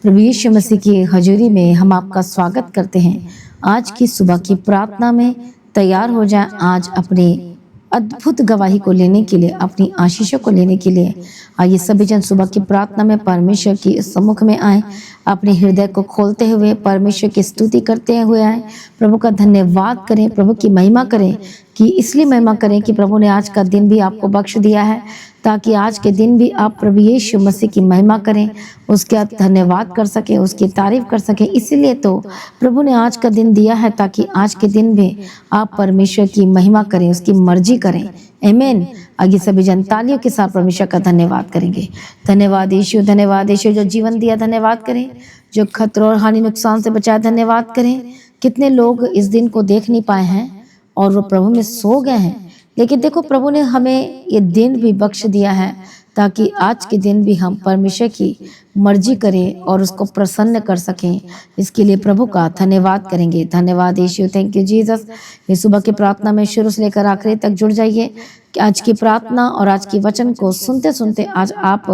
प्रभु यीशु मसीह की हजूरी में हम आपका स्वागत करते हैं। आज की सुबह की प्रार्थना में तैयार हो जाए। आज अपने अद्भुत गवाही को लेने के लिए, अपनी आशीषों को लेने के लिए आइए सभी जन सुबह की प्रार्थना में परमेश्वर की सम्मुख में आए। अपने हृदय को खोलते हुए परमेश्वर की स्तुति करते हुए आए। प्रभु का धन्यवाद करें, प्रभु की महिमा करें। कि इसलिए महिमा करें कि प्रभु ने आज का दिन भी आपको बख्श दिया है, ताकि आज के दिन भी आप प्रभु यीशु मसीह की महिमा करें, उसका धन्यवाद कर सकें, उसकी तारीफ कर सकें। इसीलिए तो प्रभु ने आज का दिन दिया है, ताकि आज के दिन भी आप परमेश्वर की महिमा करें, उसकी मर्जी करें। आमीन। आगे सभी जन तालियों के साथ परमेश्वर का धन्यवाद करेंगे। धन्यवाद यीशु, धन्यवाद यीशु जो जीवन दिया, धन्यवाद करें। जो खतरों और हानि नुकसान से बचाया, धन्यवाद करें। कितने लोग इस दिन को देख नहीं पाए हैं और वो प्रभु में सो गए हैं, लेकिन देखो प्रभु ने हमें ये दिन भी बख्श दिया है, ताकि आज के दिन भी हम परमेश्वर की मर्जी करें और उसको प्रसन्न कर सकें। इसके लिए प्रभु का धन्यवाद करेंगे। धन्यवाद यीशु, थैंक यू जीसस। ये सुबह की प्रार्थना में शुरू से लेकर आखिरी तक जुड़ जाइए कि आज की प्रार्थना और आज की वचन को सुनते सुनते आज आप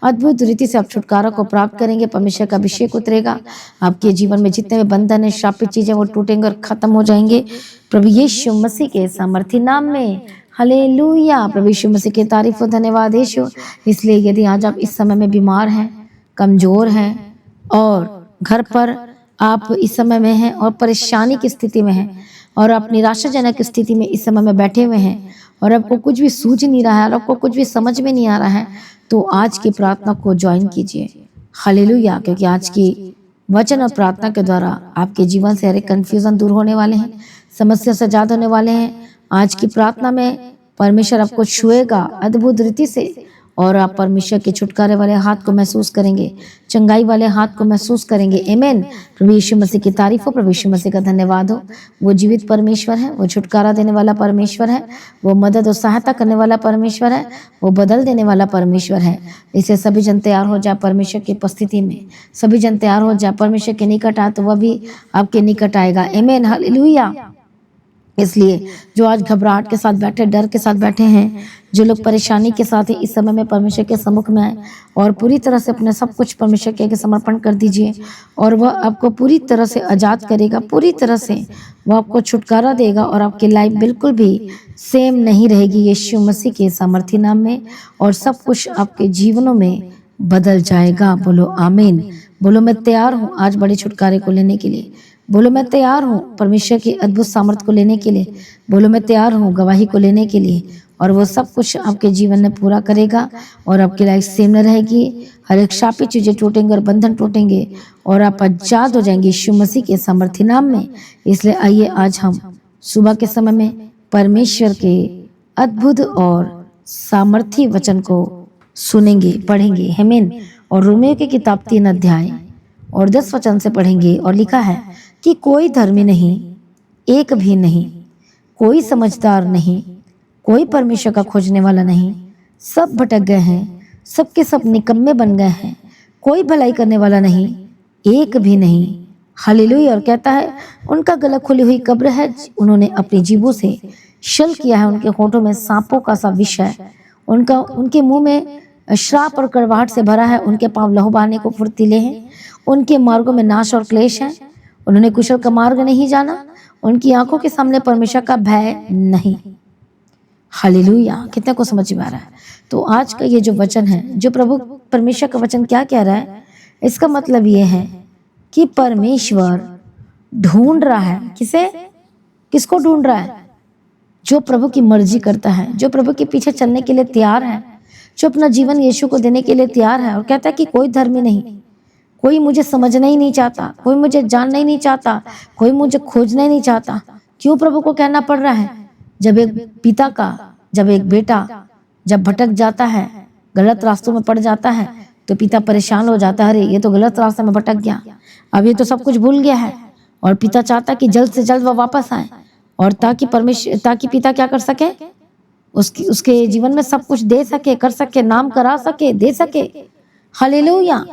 अद्भुत रीति से आप छुटकारा को प्राप्त करेंगे। परमेश्वर का अभिषेक उतरेगा आपके जीवन में। जितने भी बंधन है, श्रापित चीजें, वो टूटेंगे और खत्म हो जाएंगे प्रभु यीशु मसीह के सामर्थी नाम में। हालेलुया। प्रभु यीशु मसीह की तारीफ और धन्यवाद यीशु। इसलिए यदि आज आप इस समय में बीमार हैं, कमजोर हैं और घर पर आप इस समय में हैं और परेशानी की स्थिति में हैं और आप निराशाजनक स्थिति में इस समय में बैठे हुए हैं और आपको कुछ भी सूझ नहीं रहा है और आपको कुछ भी समझ में नहीं आ रहा है, तो आज की प्रार्थना को ज्वाइन कीजिए। हालेलुया। क्योंकि आज की वचन और प्रार्थना के द्वारा आपके जीवन से हर एक कंफ्यूजन दूर होने वाले हैं, समस्या से आजाद होने वाले हैं। आज की प्रार्थना में परमेश्वर आपको छुएगा अद्भुत रीति से और आप परमेश्वर के छुटकारे वाले हाथ को महसूस करेंगे, चंगाई वाले हाथ को महसूस करेंगे। आमीन। प्रभु यीशु मसीह की तारीफ हो, प्रभु यीशु मसीह का धन्यवाद हो। वो जीवित परमेश्वर है, वो छुटकारा देने वाला परमेश्वर है, वो मदद और सहायता करने वाला परमेश्वर है, वो बदल देने वाला परमेश्वर है। इसे सभी जन तैयार हो जाए परमेश्वर की उपस्थिति में। सभी जन तैयार हो जाए, परमेश्वर के निकट आए तो वह भी आपके निकट आएगा। आमीन। हालेलुया। इसलिए जो आज घबराहट के साथ बैठे, डर के साथ बैठे हैं, जो लोग परेशानी के साथ हैं, इस समय में परमेश्वर के सम्मुख में आए और पूरी तरह से अपने सब कुछ परमेश्वर के आगे समर्पण कर दीजिए और वह आपको पूरी तरह से आज़ाद करेगा। पूरी तरह से वह आपको छुटकारा देगा और आपकी लाइफ बिल्कुल भी सेम नहीं रहेगी यीशु मसीह के सामर्थी नाम में, और सब कुछ आपके जीवनों में बदल जाएगा। बोलो आमीन। बोलो मैं तैयार हूँ आज बड़े छुटकारे को लेने के लिए। बोलो मैं तैयार हूँ परमेश्वर की अद्भुत सामर्थ्य को लेने के लिए। बोलो मैं तैयार हूँ गवाही को लेने के लिए, और वो सब कुछ आपके जीवन में पूरा करेगा और आपकी लाइफ सेम न रहेगी। हर एक शापित चीजें टूटेंगे और बंधन टूटेंगे और आप आजाद हो जाएंगे यीशु मसीह के सामर्थी नाम में। इसलिए आइए आज हम सुबह के समय में परमेश्वर के अद्भुत और सामर्थी वचन को सुनेंगे, पढ़ेंगे। आमीन। और रोमियो की किताब 3 अध्याय और 10 वचन से पढ़ेंगे। और लिखा है कि कोई धर्मी नहीं, एक भी नहीं, कोई समझदार नहीं, कोई परमेश्वर का खोजने वाला नहीं, सब भटक गए हैं, सबके सब निकम्मे बन गए हैं, कोई भलाई करने वाला नहीं, एक भी नहीं। हालेलुया। और कहता है उनका गला खुली हुई कब्र है, उन्होंने अपनी जीभों से छल किया है, उनके होठों में सांपों का सा विष है, उनके मुंह में श्राप और कड़वाहट से भरा है, उनके पांव लहू बहाने को फुर्तीले हैं, उनके मार्गों में नाश और क्लेश है, उन्होंने कुशल का मार्ग नहीं जाना, उनकी आंखों के सामने परमेश्वर का भय नहीं। हालेलुया। कितने को समझ में आ रहा है? तो आज का ये जो वचन है, जो प्रभु परमेश्वर का वचन क्या कह रहा है, इसका मतलब ये है कि परमेश्वर ढूंढ रहा है। किसे? किसको ढूंढ रहा है? जो प्रभु की मर्जी करता है, जो प्रभु के पीछे चलने के लिए तैयार है, जो अपना जीवन यीशु को देने के लिए तैयार है। और कहता है कि कोई धर्मी नहीं, कोई मुझे समझना ही नहीं चाहता, कोई मुझे जानना ही नहीं चाहता, कोई मुझे खोजना ही नहीं चाहता। क्यों प्रभु को कहना पड़ रहा है? जब एक बेटा जब भटक जाता है, गलत रास्तों में पड़ जाता है, तो पिता परेशान हो जाता है, अरे ये तो गलत रास्ते में भटक गया, अब ये तो सब कुछ भूल गया है। और पिता चाहता कि जल्द से जल्द वह वापस आए, और ताकि पिता क्या कर सके, उसके जीवन में सब कुछ दे सके, कर सके, नाम करा सके, दे सके। हालेलुया।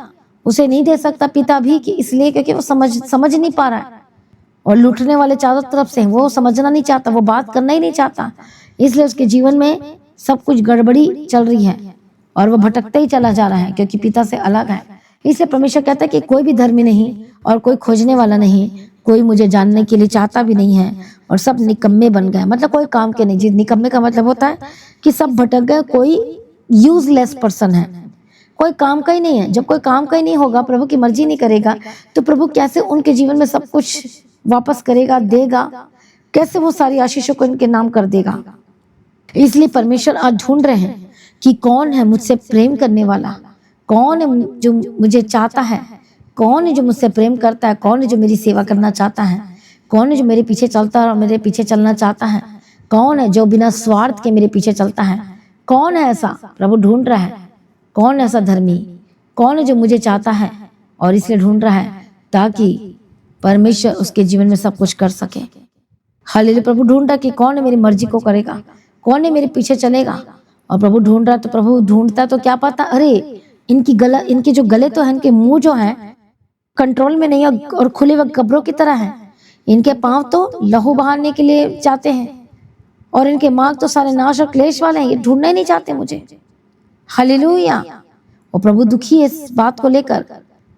उसे नहीं दे सकता पिता भी, कि इसलिए क्योंकि वो समझ नहीं पा रहा है, और लूटने वाले चारों तरफ से, वो समझना नहीं चाहता, वो बात करना ही नहीं चाहता। इसलिए उसके जीवन में सब कुछ गड़बड़ी चल रही है और वो भटकते ही चला जा रहा है, क्योंकि पिता से अलग है। इसलिए परमेश्वर कहता है कि कोई भी धर्मी नहीं और कोई खोजने वाला नहीं, कोई मुझे जानने के लिए चाहता भी नहीं है और सब निकम्मे बन गए। मतलब कोई काम के नहीं। जी, निकम्मे का मतलब होता है कि सब भटक गए, कोई यूजलेस पर्सन है, कोई काम का ही नहीं है। जब कोई काम का ही नहीं होगा, प्रभु की मर्जी नहीं करेगा, तो प्रभु कैसे उनके जीवन में सब कुछ वापस करेगा, देगा? कैसे वो सारी आशीषों को इनके नाम कर देगा? इसलिए परमेश्वर आज ढूंढ रहे हैं कि कौन है मुझसे प्रेम करने वाला, कौन है जो मुझे चाहता है, कौन है जो मुझसे प्रेम करता है, कौन है जो मेरी सेवा करना चाहता है, कौन है जो मेरे पीछे चलता है और मेरे पीछे चलना चाहता है, कौन है जो बिना स्वार्थ के मेरे पीछे चलता है? कौन है ऐसा? प्रभु ढूंढ रहा है। कौन ऐसा धर्मी, कौन है जो मुझे चाहता है और इसलिए ढूंढ रहा है ताकि परमेश्वर उसके जीवन में सब कुछ कर सके। हालेलुया। प्रभु ढूंढ रहा है कि कौन है मेरी मर्जी को करेगा, कौन है मेरे पीछे चलेगा। और प्रभु ढूंढ रहा है, तो प्रभु ढूंढता तो क्या पता, अरे इनके जो गले तो है, इनके मुंह जो है कंट्रोल में नहीं है और खुले हुए कब्रों की तरह है। इनके पांव तो लहू बहाने के लिए जाते हैं और इनके मार्ग तो सारे नाश और क्लेश वाले हैं। ये ढूंढना ही नहीं चाहते मुझे। हालेलुया। और प्रभु दुखी है इस बात को लेकर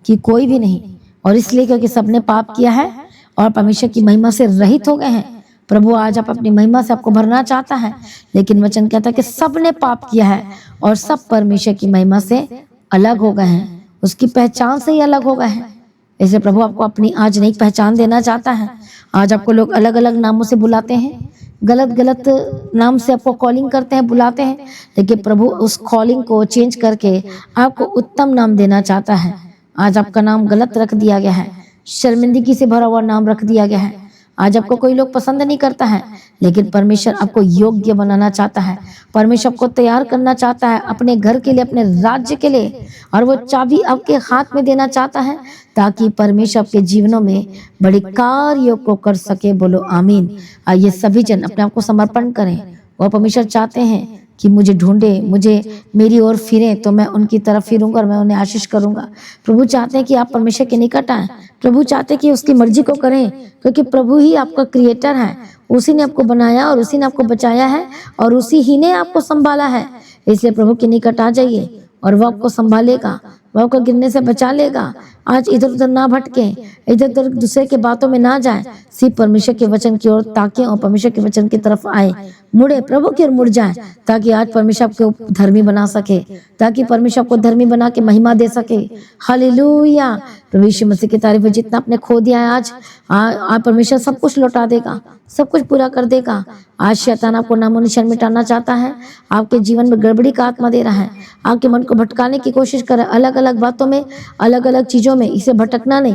कि कोई भी नहीं, और इसलिए क्योंकि सबने पाप किया है और परमेश्वर की महिमा से रहित हो गए हैं। प्रभु आज आप अपनी महिमा से आपको भरना चाहता है, लेकिन वचन कहता है कि सबने पाप किया है और सब परमेश्वर की महिमा से अलग हो गए हैं, उसकी पहचान से ही अलग हो गए हैं। इसलिए प्रभु आपको अपनी आज नई पहचान देना चाहता है। आज आपको लोग अलग अलग नामों से बुलाते हैं, गलत गलत नाम से आपको कॉलिंग करते हैं, बुलाते हैं, लेकिन प्रभु उस कॉलिंग को चेंज करके आपको उत्तम नाम देना चाहता है। आज आपका नाम गलत रख दिया गया है, शर्मिंदगी से भरा हुआ नाम रख दिया गया है। आज आपको कोई लोग पसंद नहीं करता है, लेकिन परमेश्वर आपको योग्य बनाना चाहता है। परमेश्वर आपको तैयार करना चाहता है अपने घर के लिए, अपने राज्य के लिए, और वो चाबी आपके हाथ में देना चाहता है ताकि परमेश्वर आपके जीवनों में बड़े कार्यों को कर सके। बोलो आमीन। आइए सभी जन अपने आप को समर्पण करें। और परमेश्वर चाहते हैं कि मुझे ढूंढे, मुझे मेरी ओर फिरें, तो मैं उनकी तरफ फिरूंगा और मैं उन्हें आशीष करूंगा। प्रभु चाहते हैं कि आप परमेश्वर के निकट आएं। प्रभु चाहते हैं कि उसकी मर्जी को करें, क्योंकि प्रभु ही आपका क्रिएटर है। उसी ने आपको बनाया और उसी ने आपको बचाया है और उसी ही ने आपको संभाला है। इसलिए प्रभु के निकट आ जाइए और वो आपको संभालेगा, वो आपको गिरने से बचा लेगा। आज इधर उधर ना भटके, इधर उधर दूसरे के बातों में ना जाए, सिर्फ परमेश्वर के वचन की ओर ताके और परमेश्वर के वचन की तरफ आए, मुड़े, प्रभु की ओर मुड़ जाए, ताकि आज परमेश्वर आपको धर्मी बना सके, ताकि परमेश्वर आपको धर्मी बना के महिमा दे सके। हालेलुया। प्रभु यीशु मसीह की तारीफ है। जितना आपने खो दिया है आज परमेश्वर सब कुछ लौटा देगा, सब कुछ पूरा कर देगा। आज शैतान आपको नामो निशान मिटाना चाहता है, आपके जीवन में गड़बड़ी का आत्मा दे रहा है, आपके मन को भटकाने की कोशिश कर रहा है, अलग अलग बातों में, अलग अलग चीजों में। इसे भटकना नहीं,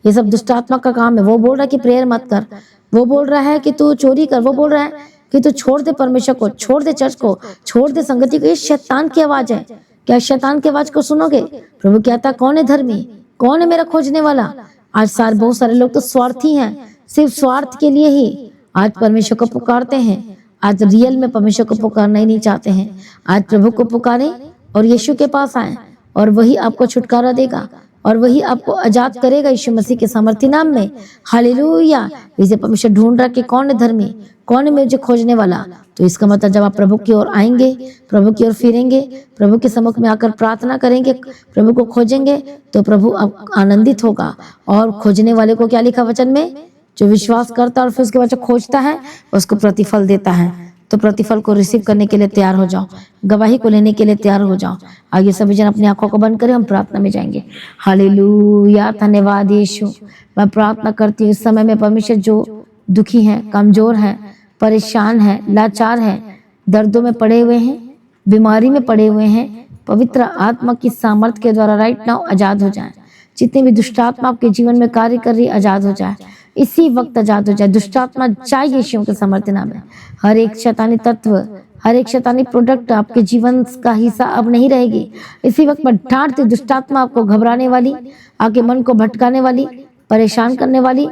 ये सब दुष्ट आत्मा का काम है। वो बोल रहा है कि प्रेयर मत कर, वो बोल रहा है कि तू चोरी कर, वो बोल रहा है कि तू छोड़ दे परमेश्वर को, छोड़ दे चर्च को, छोड़ दे संगति को। ये शैतान की आवाज है। क्या शैतान की आवाज को सुनोगे? प्रभु कहता कौन है धर्मी, कौन है मेरा खोजने वाला? आज बहुत सारे लोग तो स्वार्थी हैं, सिर्फ स्वार्थ के लिए ही आज परमेश्वर को पुकारते हैं। आज रियल में परमेश्वर को पुकारना ही नहीं चाहते हैं। आज प्रभु को पुकारें और यीशु के पास आए और वही आपको छुटकारा देगा और वही आपको आजाद करेगा यीशु मसीह के सामर्थी नाम में। हालेलुया। इसे परमेश्वर ढूंढ रहा कि कौन है धर्मी, कौन है मुझे खोजने वाला। तो इसका मतलब जब आप प्रभु की ओर आएंगे, प्रभु की ओर फिरेंगे, प्रभु के सम्मुख में आकर प्रार्थना करेंगे, प्रभु को खोजेंगे, तो प्रभु आनंदित होगा। और खोजने वाले को क्या लिखा वचन में? जो विश्वास करता है और फिर उसके बाद जो खोजता है उसको प्रतिफल देता है। तो प्रतिफल को रिसीव करने के लिए तैयार हो जाओ, गवाही को लेने के लिए तैयार हो जाओ। आइए सभी जन अपनी आंखों को बंद करें, हम प्रार्थना में जाएंगे। हालेलुया। धन्यवाद यीशु। मैं प्रार्थना करती हूँ इस समय में परमेश्वर जो दुखी हैं, कमजोर हैं, परेशान हैं, लाचार हैं, दर्दों में पड़े हुए हैं, बीमारी में पड़े हुए हैं, पवित्र आत्मा की सामर्थ के द्वारा राइट नाउ आजाद हो जाए। जितने भी दुष्ट आत्मा आपके जीवन में कार्य कर रही आजाद हो जाए, इसी वक्त आजाद हो जाए। दुष्ट आत्मा जाए यीशु के सामर्थ्य नाम में। हर एक शैतानी तत्व, हर एक शैतानी प्रोडक्ट आपके जीवन का हिस्सा अब नहीं रहेगी। इसी वक्त मैं डांटती हूँ दुष्ट आत्मा आपको घबराने वाली, आपके मन को भटकाने वाली, परेशान करने वाली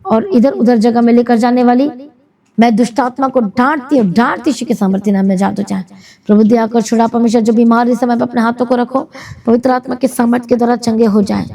और इधर उधर जगह में लेकर जाने वाली, मैं दुष्ट आत्मा को डांटती हूँ, डांटती यीशु के सामर्थ्य नाम में आजाद हो जाए। प्रभु दया कर छुड़ा। परमेश्वर जो बीमार इस समय पे अपने हाथों को रखो, पवित्र आत्मा के सामर्थ्य के द्वारा चंगे हो जाए।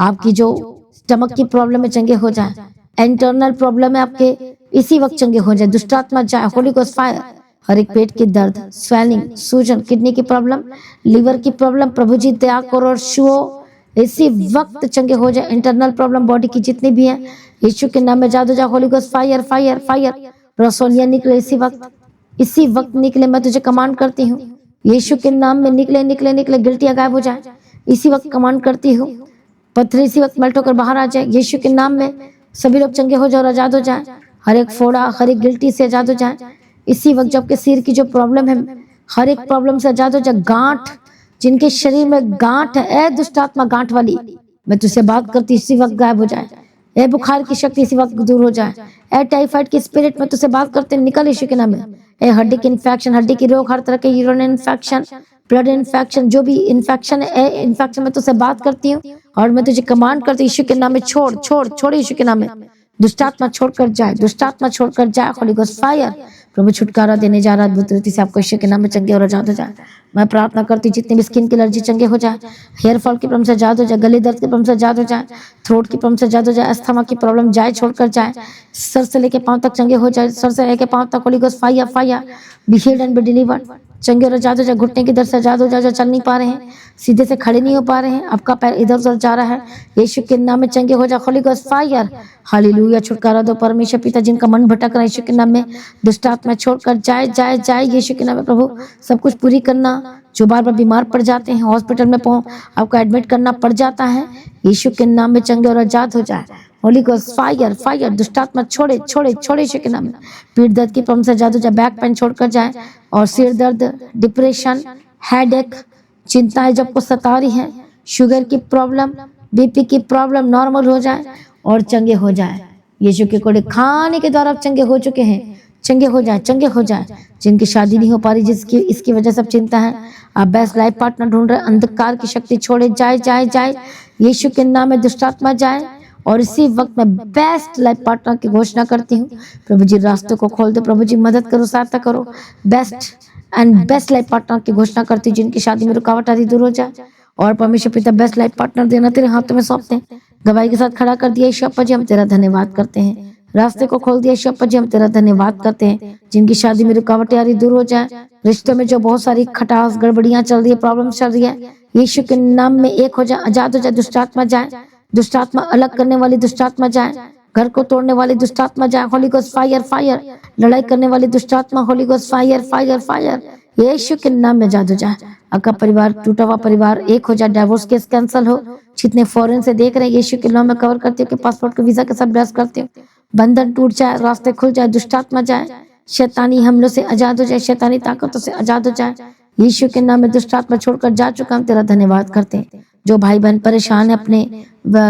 आपकी जो स्टमक की प्रॉब्लम है चंगे हो जाए, इंटरनल प्रॉब्लम है आपके इसी वक्त चंगे हो जाए। दुष्ट आत्मा जाए। Holy ghost fire. हर एक पेट की दर्द, स्वेलिंग, सूजन, किडनी की प्रॉब्लम, लीवर की प्रॉब्लम, प्रभु जी दया करो और छुओ इसी वक्त चंगे हो जाए। इंटरनल प्रॉब्लम बॉडी की जितनी भी है, यीशु के नाम में जादू जा, holy ghost fire fire fire. रसोलियां निकले इसी वक्त निकले, मैं तुझे कमांड करती हूँ यीशु के नाम में, निकले निकले निकले, गिल्टियां गायब हो जाए इसी वक्त कमांड करती हूँ। पत्थर इसी वक्त मेल्ट होकर बाहर आ जाए यीशु के नाम में। सभी लोग चंगे हो जाए और आजाद हो जाए। हर एक फोड़ा, हर एक गिल्टी से आजाद हो जाए इसी वक्त। जबकि सिर की जो प्रॉब्लम है, हर एक प्रॉब्लम से आजाद हो जाए। गांठ, जिनके शरीर में गांठ है, दुष्ट आत्मा गांठ वाली, मैं तुझसे बात करती इसी वक्त गायब हो जाए। ए बुखार की शक्ति इसी वक्त दूर हो जाए। ए टाइफाइड की स्पिरिट में तुझसे बात करते निकल यीशु के नाम में। ए हड्डी की इन्फेक्शन, हड्डी की रोग, हर तरह के यूरिन इन्फेक्शन, ब्लड इन्फेक्शन, जो भी इन्फेक्शन है, इन्फेक्शन में तुझसे बात करती हूँ और मैं तुझे कमांड करती हूँ यीशु के नाम में, छोड़ छोड़ छोड़ यीशु के नाम में। दुष्टात्मा छोड़कर जाए, दुष्टात्मा छोड़कर जाए। Holy ghost fire. प्रभु छुटकारा देने जा रहा है अद्भुत रीति से आपको यीशु के नाम में चंगे और आजाद हो जाए। मैं प्रार्थना करती हूँ जितनी भी स्किन की एलर्जी चंगे हो जाए, हेयर फॉल की प्रॉब्लम से आजाद हो जाए, गले दर्द की प्रॉब्लम से आजाद हो जाए, थ्रोट की प्रॉब्लम से आजाद हो जाए, अस्थमा की प्रॉब्लम जाए छोड़कर जाए, सर से लेके पांव तक चंगे हो जाए, सर से लेके पांव तक holy ghost fire fire. Be healed and be delivered. चंगे और आजाद हो जाए। घुटने की दर्द से आजाद हो जाए, जो चल नहीं पा रहे हैं, सीधे से खड़े नहीं हो पा रहे हैं, आपका पैर इधर उधर जा रहा है, यीशु के नाम में चंगे हो जाए। Holy ghost fire. हालेलुया। छुटकारा दो परमेश्वर पिता, जिनका मन भटक रहा है यीशु के नाम में, दुष्ट आत्मा छोड़कर जाए जाए जाए यीशु के नाम में। प्रभु सब कुछ पूरी करना। जो बार बार बीमार पड़ जाते हैं, हॉस्पिटल में आपको एडमिट करना पड़ जाता है, यीशु के नाम में चंगे और आजाद हो जाए। Holy ghost fire fire. दुष्टात्मा छोड़े छोड़े छोड़े यीशु के नाम में। पीठ दर्द की प्रॉब्लम से आजाद हो जाए, बैक पेन छोड़कर जाए, और सिर दर्द, डिप्रेशन, हेडेक, चिंताएं जब को सता रही हैं, शुगर की प्रॉब्लम, बीपी की प्रॉब्लम नॉर्मल हो जाए और चंगे हो जाए। यीशु के कोड़े खाने के द्वारा आप चंगे हो चुके हैं, चंगे हो जाए, चंगे हो जाए। जिनकी शादी नहीं हो पा रही, जिसकी इसकी वजह से चिंता है, आप बेस्ट लाइफ पार्टनर ढूंढ रहे, अंधकार की शक्ति छोड़े जाए जाए जाए यीशु के नाम में। दुष्टात्मा जाए और इसी वक्त मैं बेस्ट लाइफ पार्टनर की घोषणा करती हूँ। प्रभु जी रास्तों को खोल दो, प्रभु जी मदद करो, सहायता करो। Best and best life partner की घोषणा करती हूँ, जिनकी शादी में रुकावट आदि दूर हो जाए। और परमेश्वर पिता बेस्ट लाइफ पार्टनर देना तेरे हाथों में सौंपते हैं। गवाही के साथ खड़ा कर दिया यीशु अप्पा जी, हम तेरा धन्यवाद करते हैं। रास्ते को खोल दिया यीशु अप्पा जी, हम तेरा धन्यवाद करते हैं। जिनकी शादी में रुकावटें आ रही दूर हो जाए, रिश्तों में जो बहुत सारी खटास गड़बड़ियां चल रही है, प्रॉब्लम चल रही है, यीशु के नाम में एक हो जाए, आजाद हो जाए। दुष्टात्मा जाए, दुष्टात्मा अलग करने वाली दुष्टात्मा जाए, घर को तोड़ने वाली दुष्टात्मा जाए। Holy ghost fire fire. लड़ाई करने वाली दुष्टात्मा, holy ghost fire fire fire. यीशु के नाम में आजाद हो जाए। आपका परिवार, टूटा हुआ परिवार एक हो जाए, डिवोर्स केस कैंसिल हो। जितने फॉरेन से देख रहे हैं, यीशु के नाम में कवर करते हो कि पासपोर्ट के वीजा के सब ब्लेस करते हो। बंधन टूट जाए, रास्ते खुल जाए, दुष्टात्मा जाए, शैतानी हमलों से आजाद हो जाए, शैतानी ताकतों से आजाद हो जाए। यीशु के नाम में दुष्टात्मा छोड़कर जा चुका, हम तेरा धन्यवाद करते हैं। जो भाई बहन परेशान है, अपने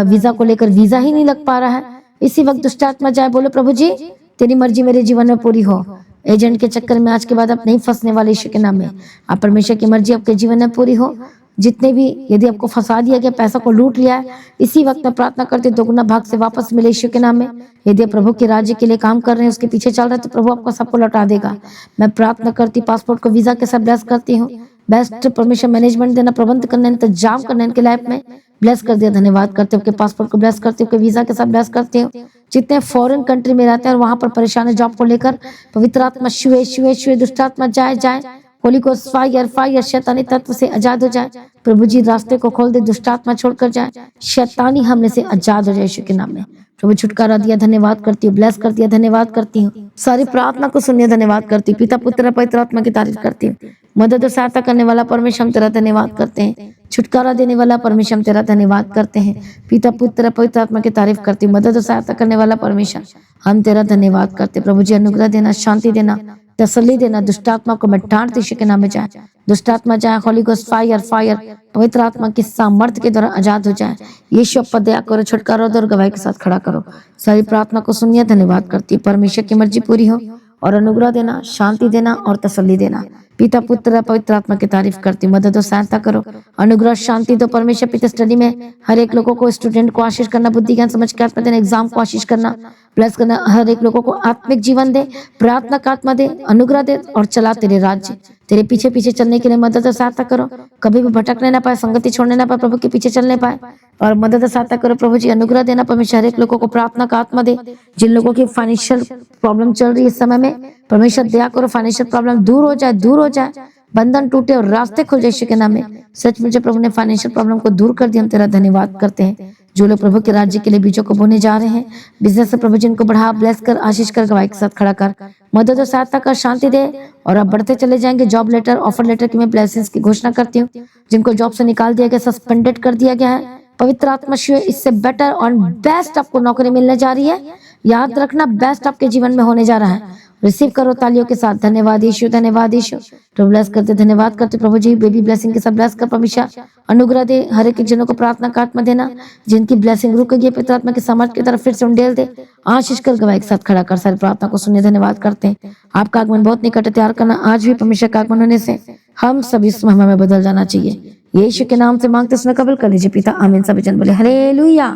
वीजा को लेकर, वीजा ही नहीं लग पा रहा है, इसी वक्त दुष्टात्मा जाए। बोलो प्रभु जी तेरी मर्जी मेरे जीवन में पूरी हो। एजेंट के चक्कर में आज के बाद आप नहीं फंसने वाले यीशु के नाम में। आप परमेश्वर की मर्जी आपके जीवन में पूरी हो। जितने भी यदि आपको फंसा दिया गया, पैसा को लूट लिया है, इसी वक्त में प्रार्थना करते दोगुना भाग से वापस मिले यीशु के नाम में। यदि आप प्रभु के राज्य के लिए काम कर रहे हैं, उसके पीछे चल रहे हैं, तो प्रभु आपको सबको लौटा देगा। मैं प्रार्थना करती पासपोर्ट को वीजा के साथ ब्लेस करती हूँ। बेस्ट परमिशन मैनेजमेंट देना, प्रबंध करना, इंतजाम करना इनके लाइफ में ब्लेस कर दिया। धन्यवाद करते हो कि पासपोर्ट को ब्लेस करते हो, वीजा के साथ ब्लेस करते हो। जितने फॉरेन कंट्री में रहते हैं और वहां पर परेशान है जॉब को लेकर, पवित्र आत्मा शुए शुए शुए, दुष्टात्मा जाए जाए। होली को फायर फायर। शैतानी तत्व से आजाद हो जाए। प्रभु जी रास्ते को खोल दे, दुष्टात्मा छोड़कर जाए, शैतानी हमले से आजाद हो जाए यीशु के नाम में। प्रभु छुटकारा दिया, धन्यवाद करती हूँ। ब्लेस कर दिया, धन्यवाद करती हूँ। सारी प्रार्थना को सुनिए, धन्यवाद करती हूँ। पिता पुत्र पवित्र आत्मा की तारीफ करती हूँ। मदद और सहायता करने वाला परमेश्वर हम तेरा धन्यवाद करते हैं। छुटकारा देने वाला परमेश्वर हम तेरा धन्यवाद करते हैं। पिता पुत्र पवित्र आत्मा की तारीफ करती हूँ। मदद और सहायता करने वाला परमेश्वर हम तेरा धन्यवाद करते हैं। प्रभु जी अनुग्रह देना, शांति देना, तसल्ली देना। दुष्टात्मा को मैं डांट यीशु के नाम में जाए। दुष्टात्मा जाए। Holy ghost fire fire. पवित्र आत्मा की सामर्थ्य के द्वारा आजाद हो जाए। यीशु अप्पा दया करो, छुटकारा दो और गवाही के साथ खड़ा करो। सारी प्रार्थना को सुनिए, धन्यवाद करती है। परमेश्वर की मर्जी पूरी हो और अनुग्रह देना, शांति देना और तसल्ली देना। पिता पुत्र पवित्र आत्मा की तारीफ करती हूँ। मदद और सहायता करो, अनुग्रह शांति दो परमेश्वर पिता। स्टडी में हर एक लोगों को, स्टूडेंट को आशीष करना, बुद्धि ज्ञान समझ के आत्मा देना, एग्जाम को आशीष करना, ब्लेस करना। हर एक लोगों को आत्मिक जीवन दे, प्रार्थना का आत्मा दे, अनुग्रह दे और चला तेरे राज्य, तेरे पीछे पीछे चलने के लिए मदद और सहायता करो। कभी भी भटकने ना पाए, संगति छोड़ने ना पाए, प्रभु के पीछे चलने पाए और मदद और सहायता करो। प्रभु जी अनुग्रह देना परमेश्वर। हर एक लोगों को प्रार्थना का आत्मा दे। जिन लोगों की फाइनेंशियल प्रॉब्लम चल रही है इस समय में, परमेश्वर दया करो, फाइनेंशियल प्रॉब्लम दूर हो जाए, दूर हो जाए। बंधन टूटे और रास्ते खुल जाए यीशु के नाम में। सच में जो प्रभु ने फाइनेंशियल प्रॉब्लम को दूर कर दिया, हम तेरा धन्यवाद करते हैं। जो लोग प्रभु के राज्य के लिए बीजों को बोने जा रहे हैं, बिजनेस से प्रभु जिनको बढ़ा, ब्लेस कर, आशीष कर, गवाही के साथ खड़ा कर, मदद और सहायता कर, शांति दे और अब बढ़ते चले जाएंगे। जॉब लेटर, ऑफर लेटर की मैं ब्लेसिंग्स की घोषणा करती हूँ। जिनको जॉब से निकाल दिया गया, सस्पेंडेड कर दिया गया है, पवित्र आत्मा शिव इससे बेटर और बेस्ट आपको नौकरी मिलने जा रही है। याद रखना, बेस्ट आपके जीवन में होने जा रहा है। रिसीव करो तालियों के साथ। धन्यवाद यीशु, धन्यवाद यीशु। तो ब्लेस करते, धन्यवाद करते प्रभु जी। बेबी ब्लेसिंग के साथ ब्लेस कर, परमेश्वर अनुग्रह दे, हर एक जनों को प्रार्थना का आत्मा देना, जिनकी ब्लेसिंग रुक गई पिता आत्मा के समाज की तरफ फिर से उंडेल दे, आशीष कर, गवाही के साथ खड़ा कर। सारी प्रार्थना को सुनने धन्यवाद करते हैं। आपका आगमन बहुत निकट, तैयार करना। आज भी परमेश्वर का आगमन होने से हम सभी इस महिमा में बदल जाना चाहिए। यीशु के नाम से मांगते सुना कबूल कर लीजिए पिता, आमीन। सभी जन बोले हालेलुया।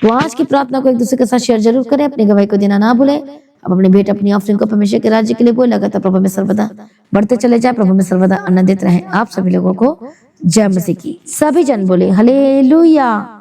तो आज की प्रार्थना को एक दूसरे के साथ शेयर जरूर करें, अपनी गवाही को देना ना भूलें। अब अपने बेटे, अपनी ऑफरिंग को परमेश्वर के राज्य के लिए बोल लगातार प्रभु में सर्वदा बढ़ते चले जाए, प्रभु में सर्वदा आनंदित रहें। आप सभी लोगों को जय मसीह की। सभी जन बोले हालेलुया।